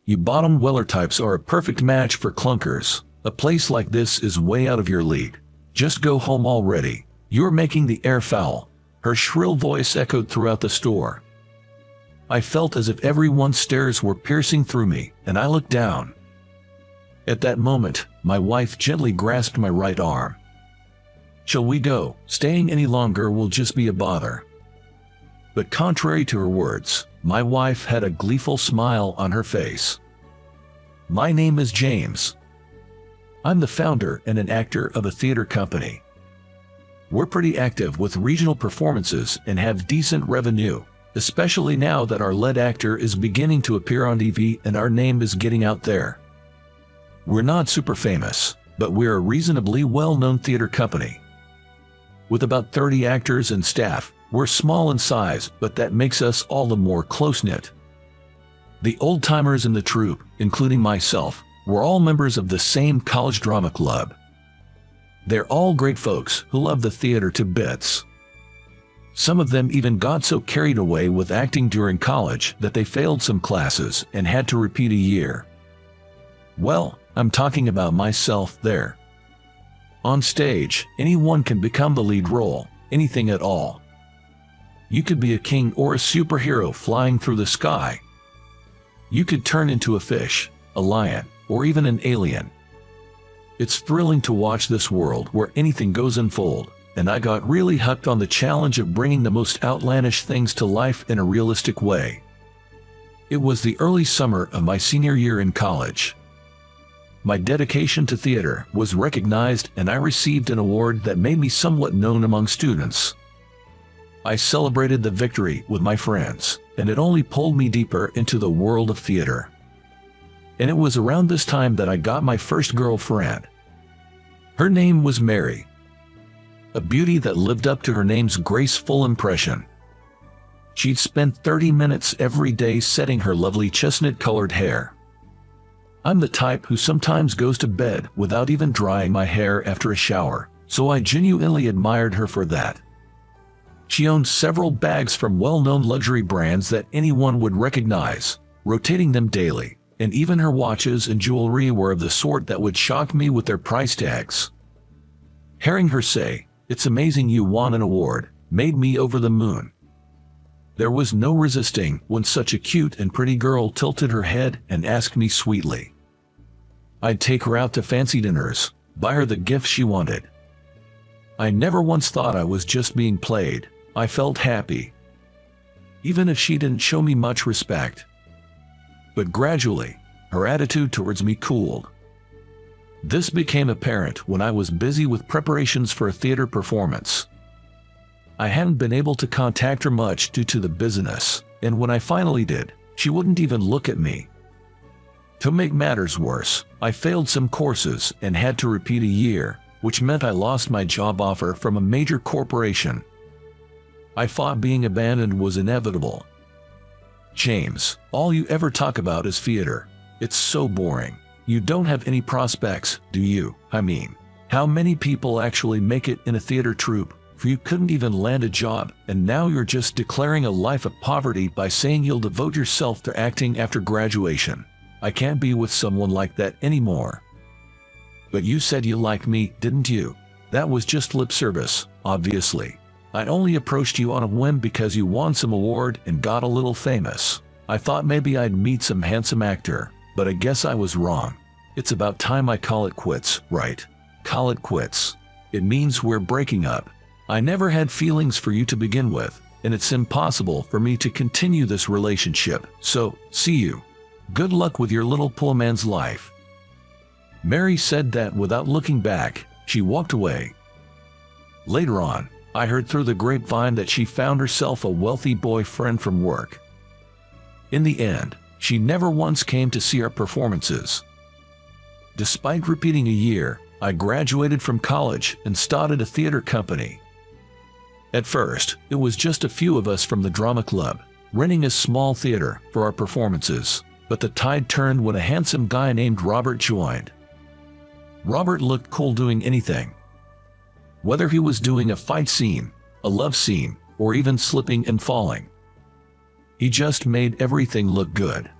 You bottom dweller types are a perfect match for clunkers. A place like this is way out of your league. Just go home already. You're making the air foul." Her shrill voice echoed throughout the store. I felt as if everyone's stares were piercing through me, and I looked down. At that moment, my wife gently grasped my right arm. "Shall we go? Staying any longer will just be a bother." But contrary to her words, my wife had a gleeful smile on her face. "My name is James. I'm the founder and an actor of a theater company. We're pretty active with regional performances and have decent revenue, especially now that our lead actor is beginning to appear on TV and our name is getting out there. We're not super famous, but we're a reasonably well-known theater company. With about 30 actors and staff, we're small in size, but that makes us all the more close-knit. The old-timers in the troupe, including myself, were all members of the same college drama club. They're all great folks who love the theater to bits. Some of them even got so carried away with acting during college that they failed some classes and had to repeat a year. Well, I'm talking about myself there. On stage, anyone can become the lead role, anything at all. You could be a king or a superhero flying through the sky. You could turn into a fish, a lion, or even an alien. It's thrilling to watch this world where anything goes unfold, and I got really hooked on the challenge of bringing the most outlandish things to life in a realistic way. It was the early summer of my senior year in college. My dedication to theater was recognized and I received an award that made me somewhat known among students. I celebrated the victory with my friends, and it only pulled me deeper into the world of theater. And it was around this time that I got my first girlfriend. Her name was Mary. A beauty that lived up to her name's graceful impression. She'd spent 30 minutes every day setting her lovely chestnut-colored hair. I'm the type who sometimes goes to bed without even drying my hair after a shower, so I genuinely admired her for that. She owned several bags from well-known luxury brands that anyone would recognize, rotating them daily. And even her watches and jewelry were of the sort that would shock me with their price tags. Hearing her say, "It's amazing you won an award," made me over the moon. There was no resisting when such a cute and pretty girl tilted her head and asked me sweetly. I'd take her out to fancy dinners, buy her the gift she wanted. I never once thought I was just being played. I felt happy. Even if she didn't show me much respect. But gradually, her attitude towards me cooled. This became apparent when I was busy with preparations for a theater performance. I hadn't been able to contact her much due to the busyness, and when I finally did, she wouldn't even look at me. To make matters worse, I failed some courses and had to repeat a year, which meant I lost my job offer from a major corporation. I thought being abandoned was inevitable. "James, all you ever talk about is theater. It's so boring. You don't have any prospects, do you? I mean, how many people actually make it in a theater troupe? For you couldn't even land a job, and now you're just declaring a life of poverty by saying you'll devote yourself to acting after graduation. I can't be with someone like that anymore." "But you said you liked me, didn't you?" "That was just lip service, obviously. I only approached you on a whim because you won some award and got a little famous. I thought maybe I'd meet some handsome actor, but I guess I was wrong. It's about time I call it quits, right? Call it quits. It means we're breaking up. I never had feelings for you to begin with, and it's impossible for me to continue this relationship, so, see you. Good luck with your little poor man's life." Mary said that without looking back. She walked away. Later on, I heard through the grapevine that she found herself a wealthy boyfriend from work. In the end, she never once came to see our performances. Despite repeating a year, I graduated from college and started a theater company. At first, it was just a few of us from the drama club, renting a small theater for our performances, but the tide turned when a handsome guy named Robert joined. Robert looked cool doing anything. Whether he was doing a fight scene, a love scene, or even slipping and falling. He just made everything look good.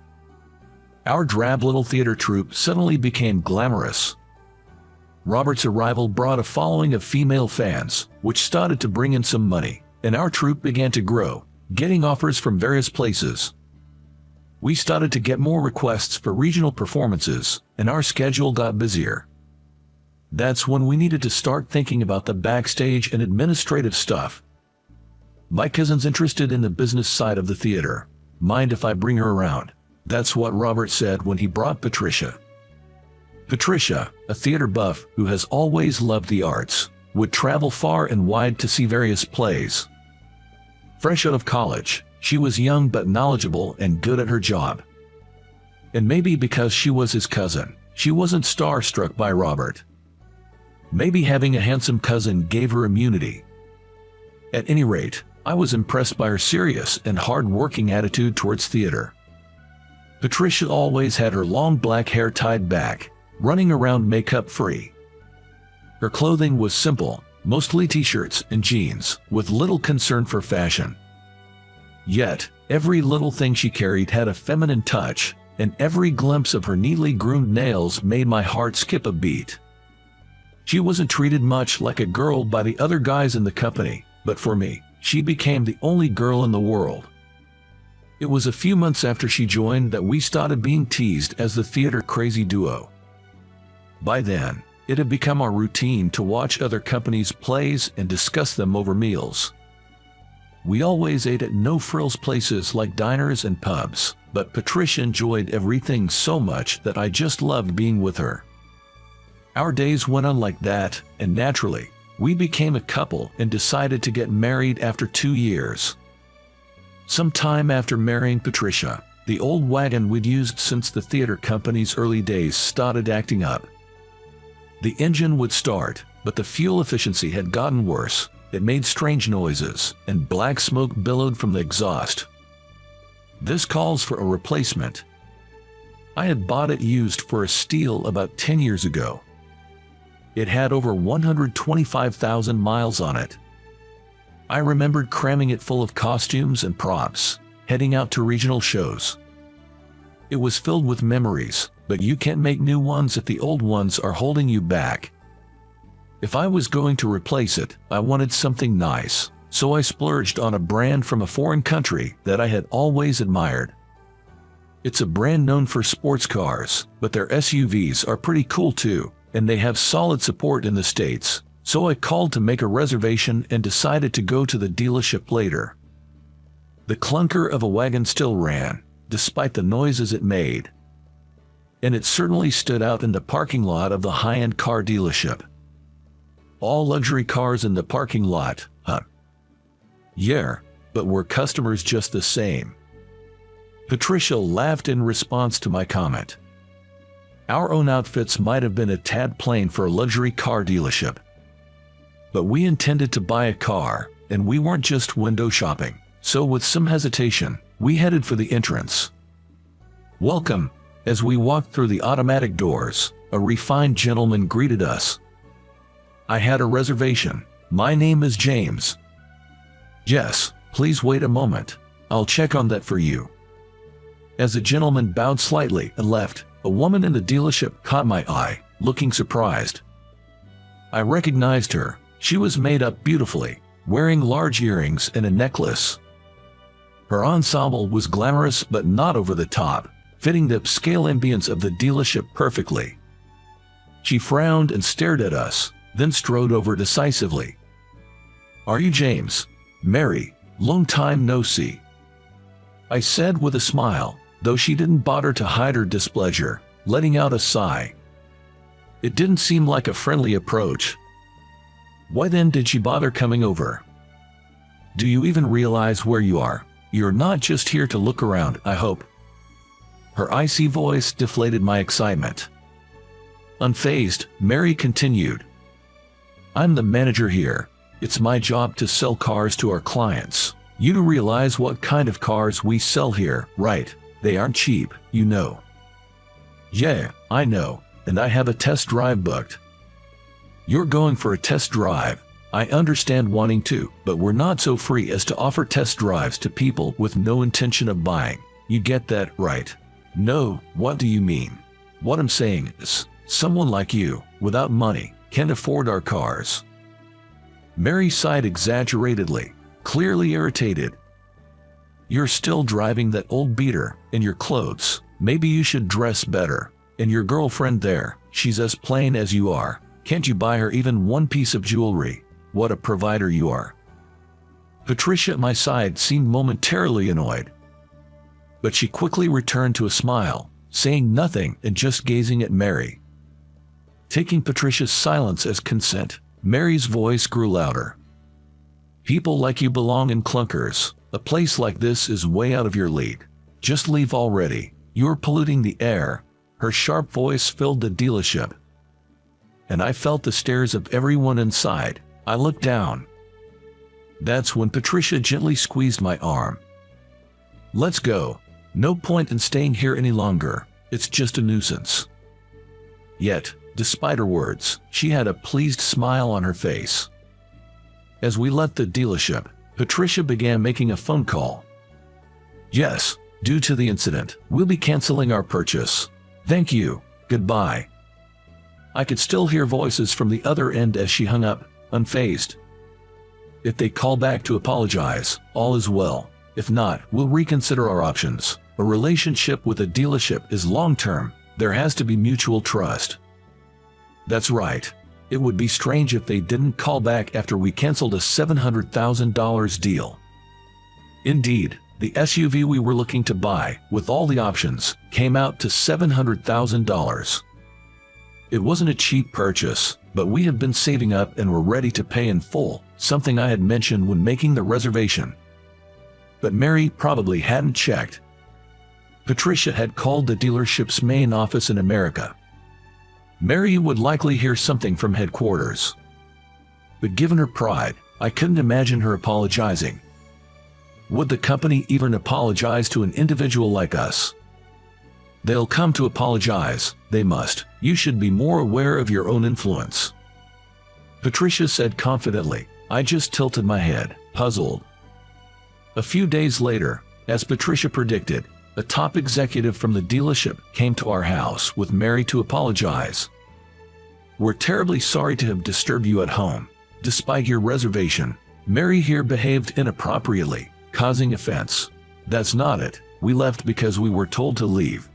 Our drab little theater troupe suddenly became glamorous. Robert's arrival brought a following of female fans, which started to bring in some money, and our troupe began to grow, getting offers from various places. We started to get more requests for regional performances, and our schedule got busier. That's when we needed to start thinking about the backstage and administrative stuff. My cousin's interested in the business side of the theater. Mind if I bring her around? That's what Robert said when he brought Patricia. Patricia, a theater buff who has always loved the arts, would travel far and wide to see various plays. Fresh out of college, she was young but knowledgeable and good at her job. And maybe because she was his cousin, she wasn't starstruck by Robert. Maybe having a handsome cousin gave her immunity. At any rate, I was impressed by her serious and hard-working attitude towards theater. Patricia always had her long black hair tied back, running around makeup-free. Her clothing was simple, mostly t-shirts and jeans, with little concern for fashion. Yet, every little thing she carried had a feminine touch, and every glimpse of her neatly groomed nails made my heart skip a beat. She wasn't treated much like a girl by the other guys in the company, but for me, she became the only girl in the world. It was a few months after she joined that we started being teased as the theater crazy duo. By then, it had become our routine to watch other companies' plays and discuss them over meals. We always ate at no-frills places like diners and pubs, but Patricia enjoyed everything so much that I just loved being with her. Our days went on like that, and naturally, we became a couple and decided to get married after 2 years. Some time after marrying Patricia, the old wagon we'd used since the theater company's early days started acting up. The engine would start, but the fuel efficiency had gotten worse. It made strange noises, and black smoke billowed from the exhaust. This calls for a replacement. I had bought it used for a steal about 10 years ago. It had over 125,000 miles on it. I remembered cramming it full of costumes and props, heading out to regional shows. It was filled with memories, but you can't make new ones if the old ones are holding you back. If I was going to replace it, I wanted something nice, so I splurged on a brand from a foreign country that I had always admired. It's a brand known for sports cars, but their SUVs are pretty cool too, and they have solid support in the States, so I called to make a reservation and decided to go to the dealership later. The clunker of a wagon still ran, despite the noises it made. And it certainly stood out in the parking lot of the high-end car dealership. All luxury cars in the parking lot, huh? Yeah, but were customers just the same? Patricia laughed in response to my comment. Our own outfits might have been a tad plain for a luxury car dealership. But we intended to buy a car, and we weren't just window shopping, so with some hesitation, we headed for the entrance. Welcome. As we walked through the automatic doors, a refined gentleman greeted us. I had a reservation. My name is James. Yes, please wait a moment. I'll check on that for you. As the gentleman bowed slightly and left, a woman in the dealership caught my eye, looking surprised. I recognized her. She was made up beautifully, wearing large earrings and a necklace. Her ensemble was glamorous but not over the top, fitting the upscale ambience of the dealership perfectly. She frowned and stared at us, then strode over decisively. Are you James? Mary, long time no see. I said with a smile, though she didn't bother to hide her displeasure, letting out a sigh. It didn't seem like a friendly approach. Why then did she bother coming over? Do you even realize where you are? You're not just here to look around, I hope. Her icy voice deflated my excitement. Unfazed, Mary continued. I'm the manager here. It's my job to sell cars to our clients. You do realize what kind of cars we sell here, right? They aren't cheap, you know. Yeah, I know, and I have a test drive booked. You're going for a test drive. I understand wanting to, but we're not so free as to offer test drives to people with no intention of buying. You get that, right? No, what do you mean? What I'm saying is, someone like you, without money, can't afford our cars. Mary sighed exaggeratedly, clearly irritated. You're still driving that old beater, in your clothes. Maybe you should dress better. And your girlfriend there, she's as plain as you are. Can't you buy her even one piece of jewelry? What a provider you are. Patricia at my side seemed momentarily annoyed. But she quickly returned to a smile, saying nothing and just gazing at Mary. Taking Patricia's silence as consent, Mary's voice grew louder. People like you belong in clunkers. A place like this is way out of your league. Just leave already. You're polluting the air. Her sharp voice filled the dealership. And I felt the stares of everyone inside. I looked down. That's when Patricia gently squeezed my arm. Let's go. No point in staying here any longer. It's just a nuisance. Yet, despite her words, she had a pleased smile on her face. As we left the dealership, Patricia began making a phone call. Yes, due to the incident, we'll be canceling our purchase. Thank you. Goodbye. I could still hear voices from the other end as she hung up, unfazed. If they call back to apologize, all is well. If not, we'll reconsider our options. A relationship with a dealership is long-term. There has to be mutual trust. That's right. It would be strange if they didn't call back after we canceled a $700,000 deal. Indeed, the SUV we were looking to buy, with all the options, came out to $700,000. It wasn't a cheap purchase, but we had been saving up and were ready to pay in full, something I had mentioned when making the reservation. But Mary probably hadn't checked. Patricia had called the dealership's main office in America. Mary would likely hear something from headquarters. But given her pride, I couldn't imagine her apologizing. Would the company even apologize to an individual like us? They'll come to apologize, they must. You should be more aware of your own influence. Patricia said confidently. I just tilted my head, puzzled. A few days later, as Patricia predicted, a top executive from the dealership came to our house with Mary to apologize. We're terribly sorry to have disturbed you at home. Despite your reservation, Mary here behaved inappropriately, causing offense. That's not it. We left because we were told to leave.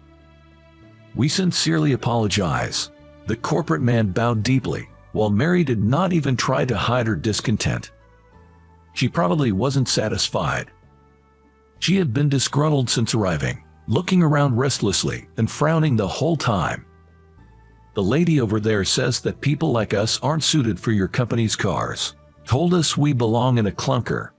We sincerely apologize. The corporate man bowed deeply, while Mary did not even try to hide her discontent. She probably wasn't satisfied. She had been disgruntled since arriving, looking around restlessly and frowning the whole time. The lady over there says that people like us aren't suited for your company's cars. Told us we belong in a clunker.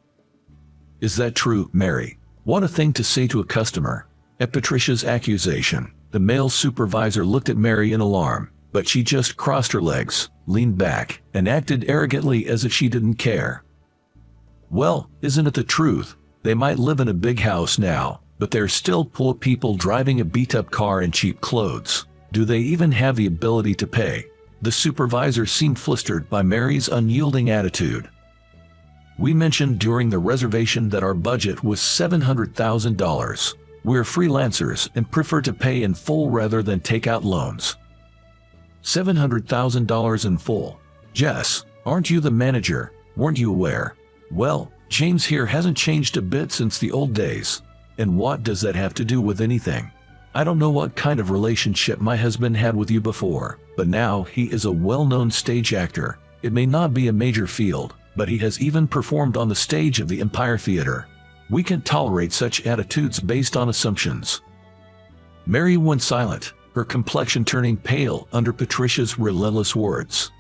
Is that true, Mary? What a thing to say to a customer. At Patricia's accusation, the male supervisor looked at Mary in alarm, but she just crossed her legs, leaned back, and acted arrogantly as if she didn't care. Well, isn't it the truth? They might live in a big house now, but they're still poor people driving a beat-up car in cheap clothes. Do they even have the ability to pay? The supervisor seemed flustered by Mary's unyielding attitude. We mentioned during the reservation that our budget was $700,000. We're freelancers and prefer to pay in full rather than take out loans. $700,000 in full. Jess, aren't you the manager? Weren't you aware? Well, James here hasn't changed a bit since the old days. And what does that have to do with anything? I don't know what kind of relationship my husband had with you before, but now he is a well-known stage actor. It may not be a major field, but he has even performed on the stage of the Empire Theater. We can't tolerate such attitudes based on assumptions. Mary went silent, her complexion turning pale under Patricia's relentless words.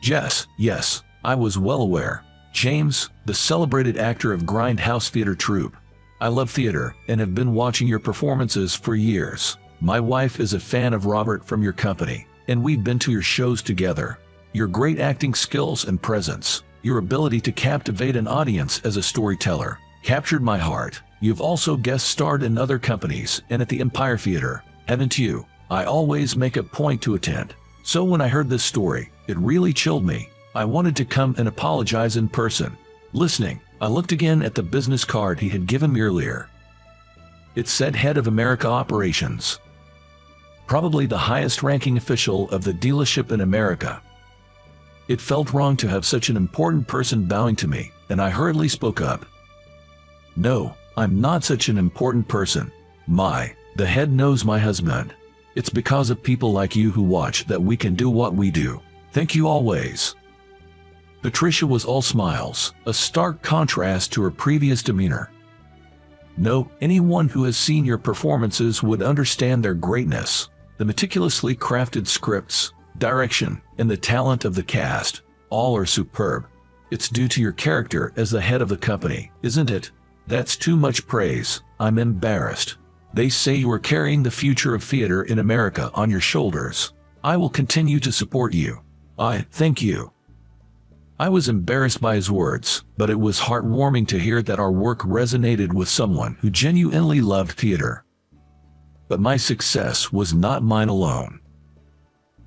Jess, yes, I was well aware. James, the celebrated actor of Grindhouse Theater Troupe. I love theater and have been watching your performances for years. My wife is a fan of Robert from your company, and we've been to your shows together. Your great acting skills and presence, your ability to captivate an audience as a storyteller, captured my heart. You've also guest starred in other companies and at the Empire Theater, haven't you? I always make a point to attend. So when I heard this story, it really chilled me. I wanted to come and apologize in person. Listening, I looked again at the business card he had given me earlier. It said Head of America Operations. Probably the highest ranking official of the dealership in America. It felt wrong to have such an important person bowing to me, and I hurriedly spoke up. No, I'm not such an important person. The head knows my husband. It's because of people like you who watch that we can do what we do. Thank you always. Patricia was all smiles, a stark contrast to her previous demeanor. No, anyone who has seen your performances would understand their greatness. The meticulously crafted scripts, direction, and the talent of the cast, all are superb. It's due to your character as the head of the company, isn't it? That's too much praise. I'm embarrassed. They say you are carrying the future of theater in America on your shoulders. I will continue to support you. Thank you. I was embarrassed by his words, but it was heartwarming to hear that our work resonated with someone who genuinely loved theater. But my success was not mine alone.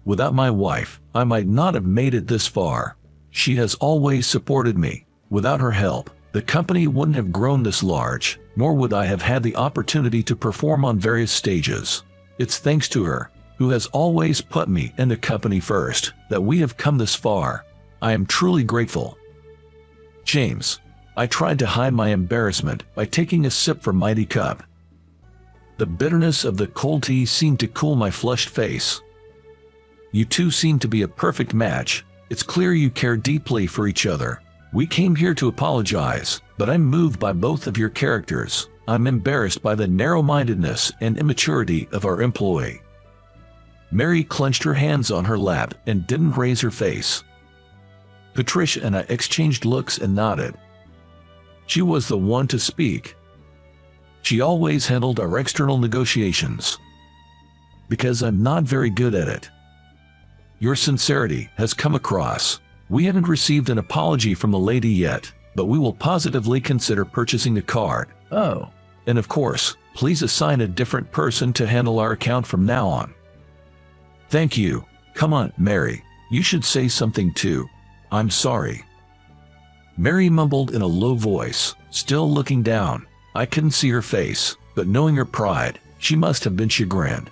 Without my wife, I might not have made it this far. She has always supported me. Without her help, the company wouldn't have grown this large, nor would I have had the opportunity to perform on various stages. It's thanks to her, who has always put me and the company first, that we have come this far. I am truly grateful. James. I tried to hide my embarrassment by taking a sip from Mighty Cup. The bitterness of the cold tea seemed to cool my flushed face. You two seem to be a perfect match. It's clear you care deeply for each other. We came here to apologize, but I'm moved by both of your characters. I'm embarrassed by the narrow-mindedness and immaturity of our employee. Mary clenched her hands on her lap and didn't raise her face. Patricia and I exchanged looks and nodded. She was the one to speak. She always handled our external negotiations. Because I'm not very good at it. Your sincerity has come across. We haven't received an apology from the lady yet, but we will positively consider purchasing the card. Oh. And of course, please assign a different person to handle our account from now on. Thank you. Come on, Mary. You should say something too. I'm sorry. Mary mumbled in a low voice, still looking down. I couldn't see her face, but knowing her pride, she must have been chagrined.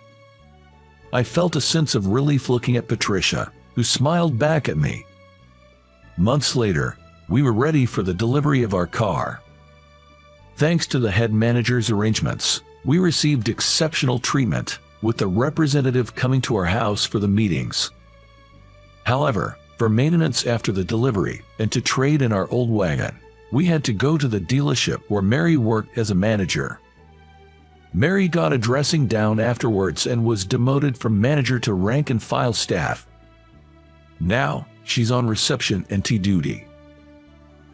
I felt a sense of relief looking at Patricia, who smiled back at me. Months later, we were ready for the delivery of our car. Thanks to the head manager's arrangements, we received exceptional treatment, with the representative coming to our house for the meetings. However, for maintenance after the delivery and to trade in our old wagon, we had to go to the dealership where Mary worked as a manager. Mary got a dressing down afterwards and was demoted from manager to rank-and-file staff. Now, she's on reception and tea duty.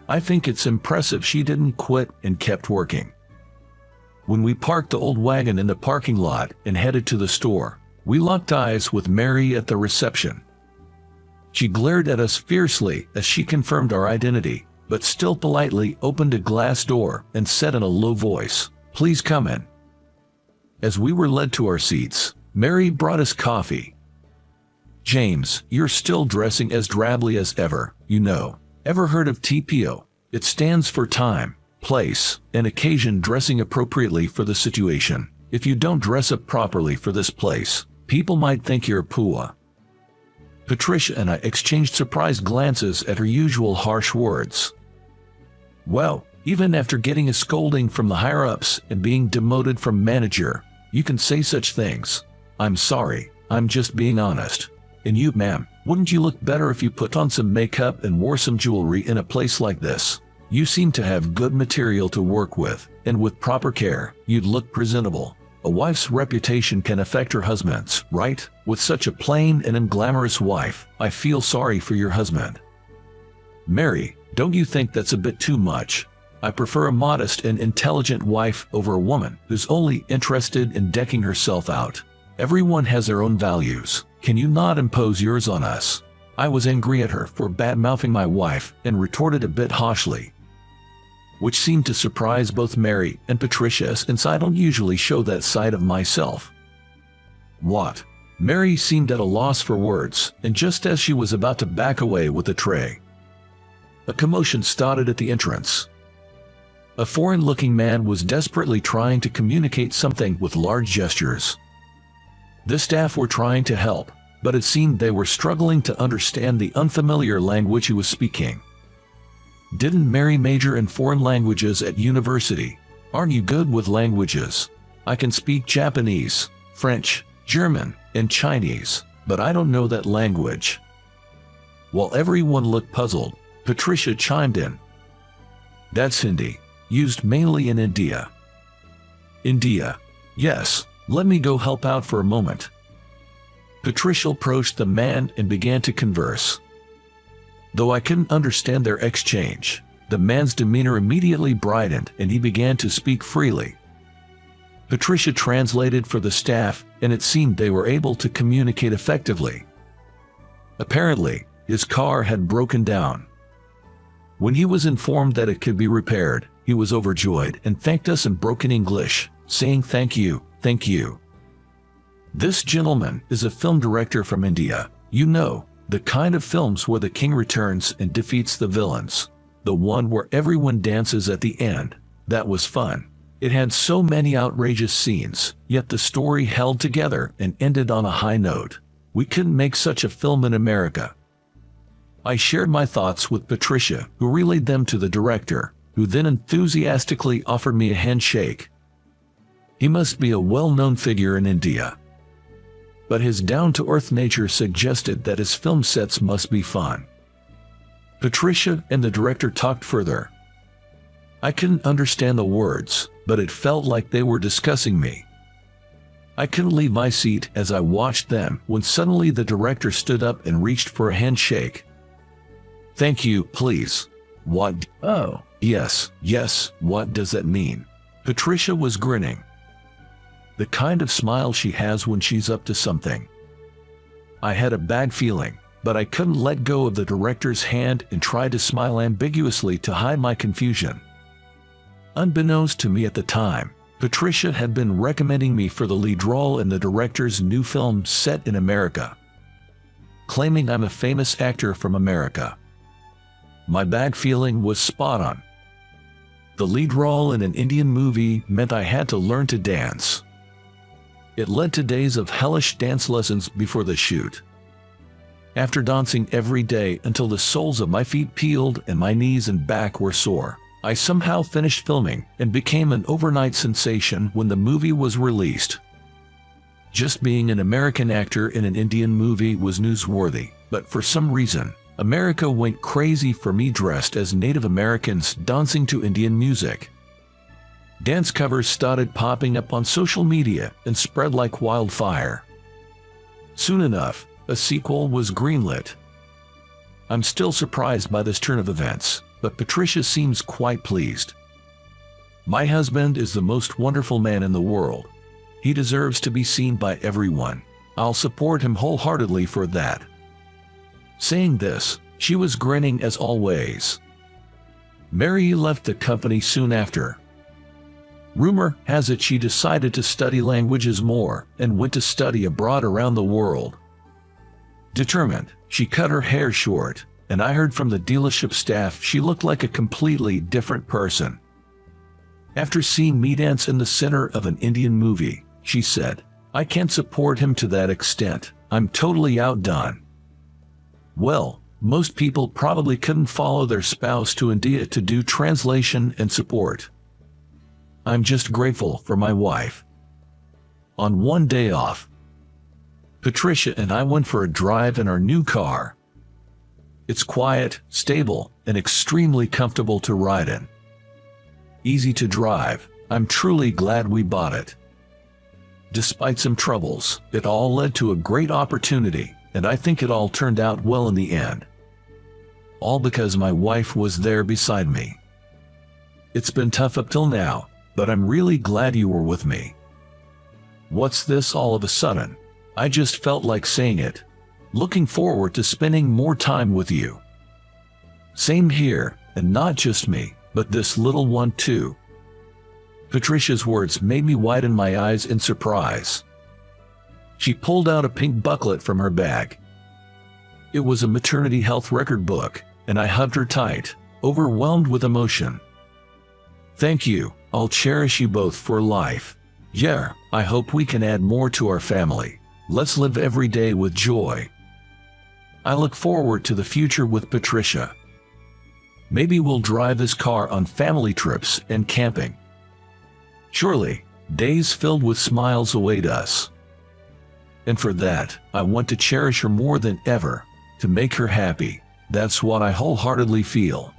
I think it's impressive she didn't quit and kept working. When we parked the old wagon in the parking lot and headed to the store, we locked eyes with Mary at the reception. She glared at us fiercely as she confirmed our identity, but still politely opened a glass door and said in a low voice, "Please come in." As we were led to our seats, Mary brought us coffee. "James, you're still dressing as drably as ever, you know. Ever heard of TPO? It stands for time, place, and occasion, dressing appropriately for the situation. If you don't dress up properly for this place, people might think you're a pua." Patricia and I exchanged surprised glances at her usual harsh words. Well, even after getting a scolding from the higher-ups and being demoted from manager, you can say such things. I'm sorry, I'm just being honest. And you, ma'am, wouldn't you look better if you put on some makeup and wore some jewelry in a place like this? You seem to have good material to work with, and with proper care, you'd look presentable. A wife's reputation can affect her husband's, right? With such a plain and unglamorous wife, I feel sorry for your husband. Mary, don't you think that's a bit too much? I prefer a modest and intelligent wife over a woman who's only interested in decking herself out. Everyone has their own values. Can you not impose yours on us? I was angry at her for bad-mouthing my wife and retorted a bit harshly, which seemed to surprise both Mary and Patricia, since I don't usually show that side of myself. What? Mary seemed at a loss for words, and just as she was about to back away with the tray, a commotion started at the entrance. A foreign-looking man was desperately trying to communicate something with large gestures. The staff were trying to help, but it seemed they were struggling to understand the unfamiliar language he was speaking. Didn't Mary major in foreign languages at university? Aren't you good with languages? I can speak Japanese, French, German, and Chinese, but I don't know that language. While everyone looked puzzled, Patricia chimed in. That's Hindi, used mainly in India. India. Yes, let me go help out for a moment. Patricia approached the man and began to converse. Though I couldn't understand their exchange, the man's demeanor immediately brightened and he began to speak freely. Patricia translated for the staff, and it seemed they were able to communicate effectively. Apparently, his car had broken down. When he was informed that it could be repaired, he was overjoyed and thanked us in broken English, saying thank you, thank you. This gentleman is a film director from India, you know, the kind of films where the king returns and defeats the villains. The one where everyone dances at the end. That was fun. It had so many outrageous scenes, yet the story held together and ended on a high note. We couldn't make such a film in America. I shared my thoughts with Patricia, who relayed them to the director, who then enthusiastically offered me a handshake. He must be a well-known figure in India. But his down-to-earth nature suggested that his film sets must be fun. Patricia and the director talked further. I couldn't understand the words, but it felt like they were discussing me. I couldn't leave my seat as I watched them when suddenly the director stood up and reached for a handshake. Thank you, please. What? Oh, yes, what does that mean? Patricia was grinning. The kind of smile she has when she's up to something. I had a bad feeling, but I couldn't let go of the director's hand and tried to smile ambiguously to hide my confusion. Unbeknownst to me at the time, Patricia had been recommending me for the lead role in the director's new film set in America, claiming I'm a famous actor from America. My bad feeling was spot on. The lead role in an Indian movie meant I had to learn to dance. It led to days of hellish dance lessons before the shoot. After dancing every day until the soles of my feet peeled and my knees and back were sore, I somehow finished filming and became an overnight sensation when the movie was released. Just being an American actor in an Indian movie was newsworthy, but for some reason, America went crazy for me dressed as Native Americans dancing to Indian music. Dance covers started popping up on social media and spread like wildfire. Soon enough, a sequel was greenlit. I'm still surprised by this turn of events, but Patricia seems quite pleased. My husband is the most wonderful man in the world. He deserves to be seen by everyone. I'll support him wholeheartedly for that. Saying this, she was grinning as always. Mary left the company soon after. Rumor has it she decided to study languages more and went to study abroad around the world. Determined, she cut her hair short, and I heard from the dealership staff she looked like a completely different person. After seeing me dance in the center of an Indian movie, she said, I can't support him to that extent. I'm totally outdone. Well, most people probably couldn't follow their spouse to India to do translation and support. I'm just grateful for my wife. On one day off, Patricia and I went for a drive in our new car. It's quiet, stable, and extremely comfortable to ride in. Easy to drive. I'm truly glad we bought it. Despite some troubles, it all led to a great opportunity, and I think it all turned out well in the end. All because my wife was there beside me. It's been tough up till now, but I'm really glad you were with me. What's this all of a sudden? I just felt like saying it. Looking forward to spending more time with you. Same here, and not just me, but this little one too. Patricia's words made me widen my eyes in surprise. She pulled out a pink booklet from her bag. It was a maternity health record book, and I hugged her tight, overwhelmed with emotion. Thank you. I'll cherish you both for life. Yeah, I hope we can add more to our family. Let's live every day with joy. I look forward to the future with Patricia. Maybe we'll drive this car on family trips and camping. Surely, days filled with smiles await us. And for that, I want to cherish her more than ever, to make her happy. That's what I wholeheartedly feel.